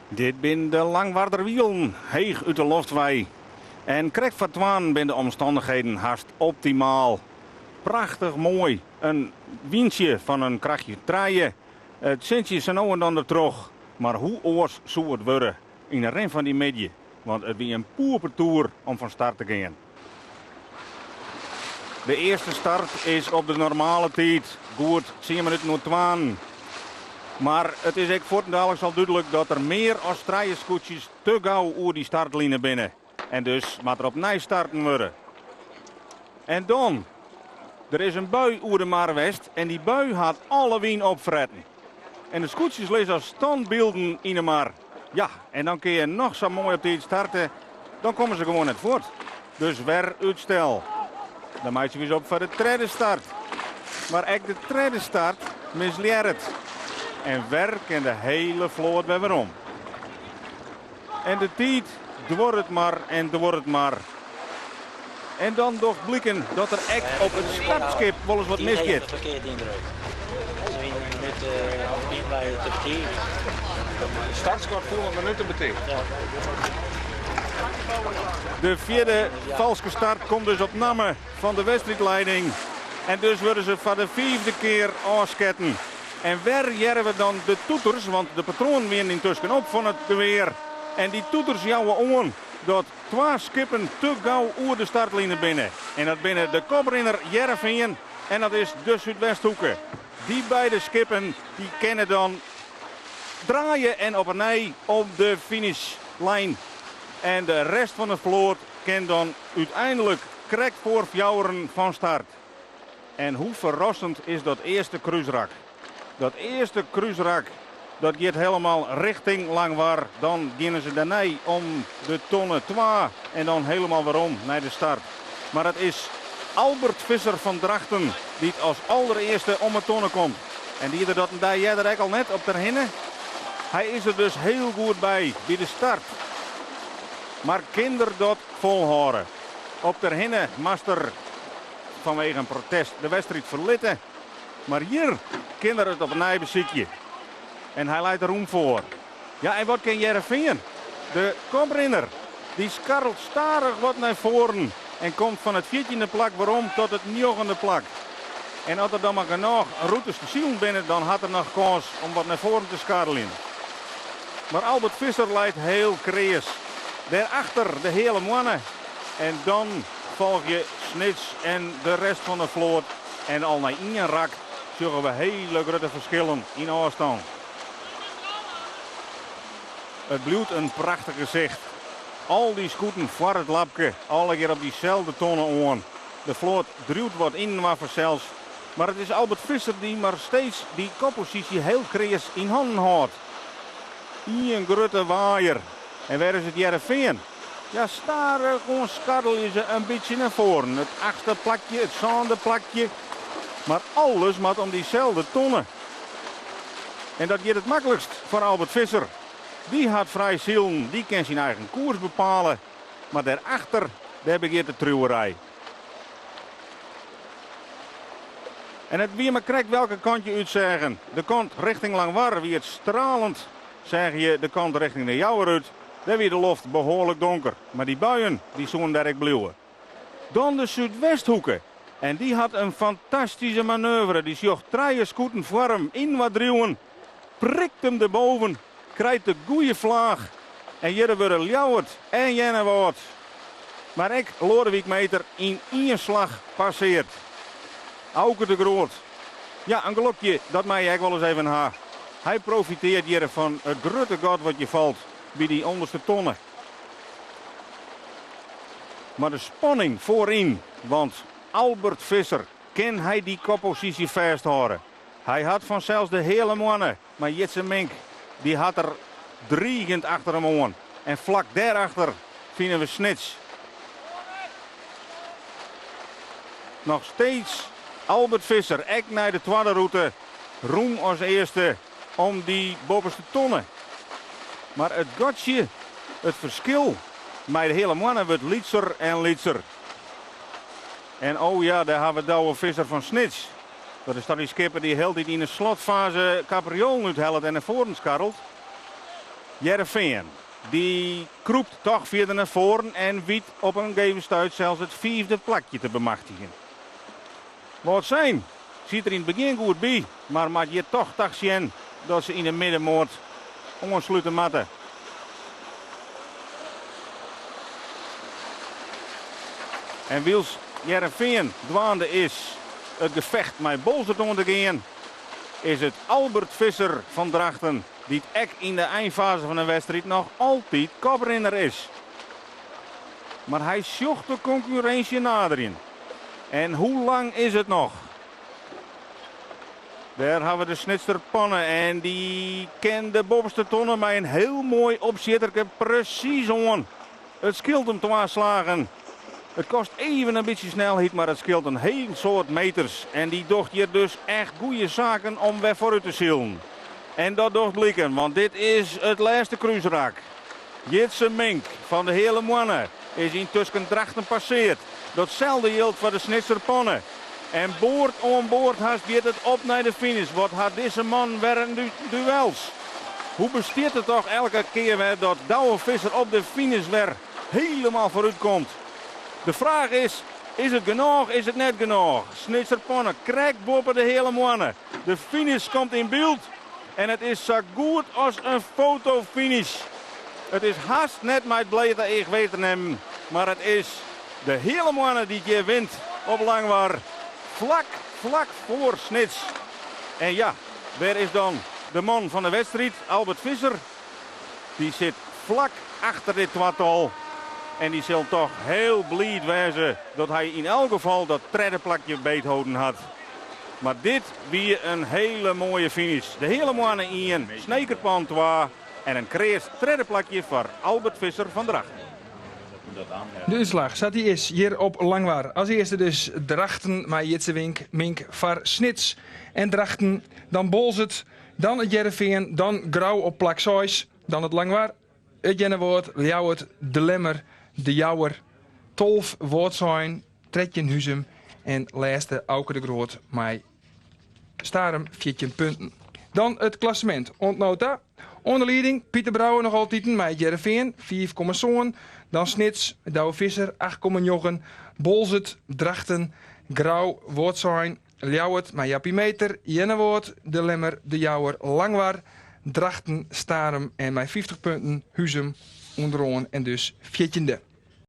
Dit bin de Langwarderwielen, heeg uit de loftwei. En krijgt van twaan ben de omstandigheden haast optimaal. Prachtig mooi. Een windje van een krachtje draaien. Het zintje zo nou en dan er terug. Maar hoe oors zou het worden in een ren van die medje? Want het wie een poerpertour om van start te gaan. De eerste start is op de normale tijd. Goed, 10 minuten naar 12. Maar het is ook voortdurend al duidelijk dat er meer Australiërs te gauw over die startlijnen binnen. En dus moet er opnieuw starten worden. En dan, er is een bui over de Marwest en die bui gaat alle wien opfretten. En de scootjes lezen als standbeelden in de mar. Ja, en dan kun je nog zo mooi op dit starten, dan komen ze gewoon net voort. Dus weer uitstel. Dan maak je weer op voor de tweede start. Maar ook de tweede start misleert het. En werken de hele vloot weer om. En de tijd wordt het maar en wordt het maar. En dan toch blikken dat er echt op het startskip wel eens wat misgaat. Verkeerd indruk. Ze winnen niet bij het verkeer. De startskort 400 minuten betekent. Ja. De vierde valse start komt dus op namen van de wedstrijdleiding. En dus worden ze voor de 4e keer afsketten. En waar jaren we dan de toeters, want de patroon weer intussen op van het geweer. En die toeters jouwen aan dat 2 skippen te gauw over de startlijnen binnen. En dat binnen de koprenner Jereveen en dat is de Zuidwesthoeken. Die beide skippen die kennen dan draaien en op een ei op de finishlijn. En de rest van de vloot kan dan uiteindelijk correct voor fjouweren van start. En hoe verrassend is dat eerste cruiserak. Dat eerste cruiserak, dat gaat helemaal richting Langwaar. Dan beginnen ze daarna om de tonnen 2 en dan helemaal weer om naar de start. Maar het is Albert Visser van Drachten die het als allereerste om het tonnen komt. En die er dat daar jij er al net op ter hinne. Hij is er dus heel goed bij de start. Maar kinder dat volhouden. Op ter hinne master vanwege een protest de wedstrijd verlitten. Maar hier kinderen het op een nieuw beziekje. En hij leidt er roem voor. Ja, en wat kan Jereveen? De koprenner. Die skarrelt starig wat naar voren. En komt van het 14e plak waarom tot het 9e plak. En als er dan maar genoeg routes te zien binnen, dan had er nog kans om wat naar voren te skarrelen. Maar Albert Visser leidt heel krees. Daarachter de hele mannen. En dan volg je Snits en de rest van de vloot. En al na 1 rak zullen we hele grote verschillen in afstand. Het blijft een prachtig gezicht. Al die scooters voor het lapje, alle keer op diezelfde tonnen aan. De vloot duwt wat in maar zelfs. Maar het is Albert Visser die maar steeds die koppositie heel krees in handen houdt. Hier een grote waaier. En waar is het Jereveen? Ja, starig gewoon skarrelen ze een beetje naar voren. Het 8e plakje, het 7e plakje. Maar alles moet om diezelfde tonnen. En dat gaat het makkelijkst voor Albert Visser. Die had vrij zielen, die kan zijn eigen koers bepalen. Maar daarachter, daar begint de truwerij. En het wie maar krijgt welke kant je uitzeggen. De kant richting Langwaar, wie het stralend, zeg je de kant richting de Jouwerut. Daar weer de loft behoorlijk donker. Maar die buien, die zullen direct blijven. Dan de Zuidwesthoeken. En die had een fantastische manoeuvre. Die zocht 3 scooters voor hem in wat duwen. Prikt hem erboven. Krijgt de goede vlaag. En jullie worden Ljouwert en Jennewoord. Maar ik, Lodewijkmeter, in 1 slag passeert. Auke de Groot. Ja, een gelukje, dat mij ik wel eens even ha. Hij profiteert hier van het grote gat wat je valt bij die onderste tonnen. Maar de spanning voorin, want Albert Visser, kan hij die koppositie vasthouden? Hij had vanzelfs de hele mannen, maar Jitse Mink, die had er dreigend achter hem aan. En vlak daarachter vinden we Snits. Nog steeds Albert Visser, ek naar de tweede route. Roem als eerste om die bovenste tonnen. Maar het gotje, het verschil met de hele mannen wordt lietser en lietser. En oh ja, daar hebben we Douwe Visser van Snits. Dat is dan die skipper die heel dit in de slotfase capriool nu helpt en naar voren skarrelt. Heerenveen, die kroept toch verder naar voren en weet op een gegeven stuit zelfs het 4e plakje te bemachtigen. Wat zijn? Ziet er in het begin goed bij, maar maakt je toch zien dat ze in de middenmoord ongesluiten matten. En wils Heerenveen dwaande is het gevecht met Bolzert onder te gaan, is het Albert Visser van Drachten, die het in de eindfase van de wedstrijd nog altijd koprenner is. Maar hij zocht de concurrentie naderin. En hoe lang is het nog? Daar hebben we de Snitser Pannen en die kent de bovenste tonnen met een heel mooi opzitterke precies on. Het scheelt hem 2 slagen. Het kost even een beetje snelheid, maar het scheelt een heel soort meters. En die docht hier dus echt goede zaken om weer vooruit te zielen. En dat docht blikken, want dit is het laatste kruisraak. Jitse Mink van de hele mannen is intussen Drachten passeerd. Datzelfde geldt voor de Snitser Pannen. En boord on boord haast weer het op naar de finish. Wat had deze man weer een duels? Hoe besteedt het toch elke keer weer dat Douwe Visser op de finish weer helemaal vooruit komt? De vraag is het genoeg, is het net genoeg? Snitser Pannen krijgt boven de hele mannen. De finish komt in beeld. En het is zo goed als een fotofinish. Het is haast net met blijde ik weten hem. Maar het is de hele mannen die je wint op Langwaar. Vlak voor Snits. En ja, waar is dan de man van de wedstrijd? Albert Visser. Die zit vlak achter dit tweetal. En die zal toch heel blij wezen dat hij in elk geval dat derde plakje beethouden had. Maar dit weer een hele mooie finish. De hele mannen in, Snekerpan 2 en een kreeg derde plakje voor Albert Visser van Drachten. De uitslag zat hij is hier op Langwaar. Als eerste dus Drachten, maar Jitse Mink voor Snits en Drachten. Dan Bolzert, dan het Heerenveen, dan Grauw op plak 6. Dan het Langwaar, het Jennewoord, Ljouwert, De Lemmer, De Jouwer, Tolf, Woordzijn, Tretjenhuzum en laatste Auke de Groot, met Starum 14 punten. Dan het klassement. Ontnota. Onder leiding Pieter Brouwer nog altijd met Heerenveen 4,7. Dan Snits, Douwe Visser 8,9. Bolzert, Drachten, Grauw, Woordzijn, Ljouwert met Jappie Meter, Jennewoord, De Lemmer, De Jouwer, Langwaar, Drachten, Starum en met 50 punten Huzum, onderaan en dus 14e.